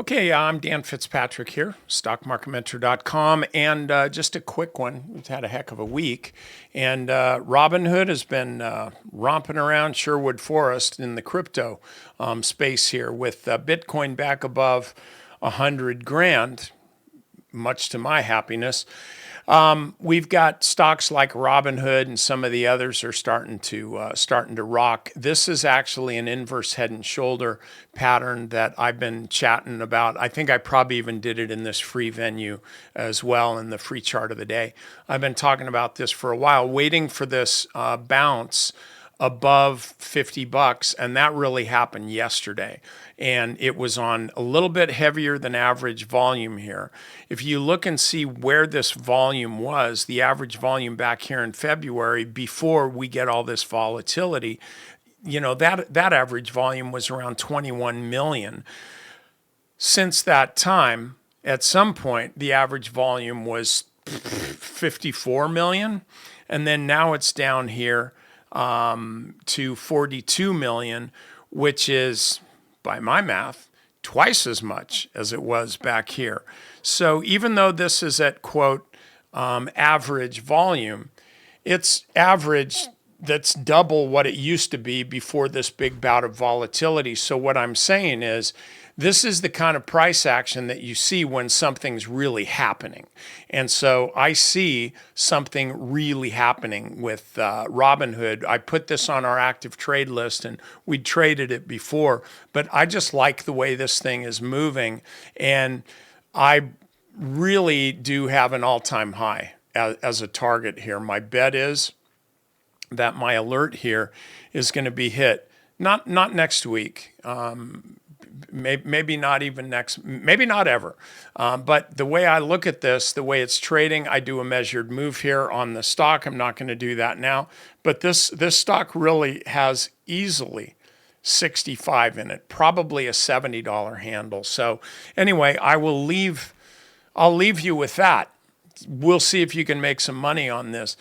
Okay, I'm Dan Fitzpatrick here, stockmarketmentor.com, and just a quick one. We've had a heck of a week, and Robinhood has been romping around Sherwood Forest in the crypto space here with Bitcoin back above 100 grand, much to my happiness. We've got stocks like Robinhood and some of the others are starting to rock. This is actually an inverse head and shoulder pattern that I've been chatting about. I think I probably even did it in this free venue as well in the free chart of the day. I've been talking about this for a while, waiting for this bounce above 50 bucks, and that really happened yesterday, and it was on a little bit heavier than average volume here. If you look and see where this volume was, the average volume back here in February before we get all this volatility, that average volume was around 21 million. Since that time, at some point the average volume was 54 million, and then now it's down here to 42 million, which is, by my math, twice as much as it was back here. So even though this is at quote average volume, it's average that's double what it used to be before this big bout of volatility. So what I'm saying is, this is the kind of price action that you see when something's really happening. And so I see something really happening with Robinhood. I put this on our active trade list and we traded it before, but I just like the way this thing is moving. And I really do have an all-time high as a target here. My bet is that my alert here is going to be hit, not next week, maybe not even next, maybe not ever. But the way I look at this, the way it's trading, I do a measured move here on the stock. I'm not going to do that now, but this stock really has easily 65 in it, probably a $70 handle. So anyway, I'll leave you with that. We'll see if you can make some money on this.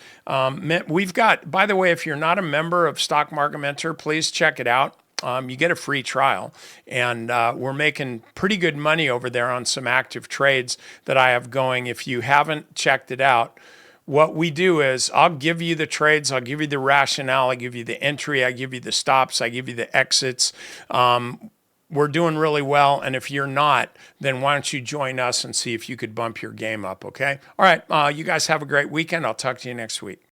We've got, by the way, if you're not a member of Stock Market Mentor, please check it out. You get a free trial, and we're making pretty good money over there on some active trades that I have going. If you haven't checked it out, what we do is I'll give you the trades, I'll give you the rationale, I give you the entry, I give you the stops, I give you the exits. We're doing really well, and if you're not, then why don't you join us and see if you could bump your game up, okay? All right, you guys have a great weekend. I'll talk to you next week.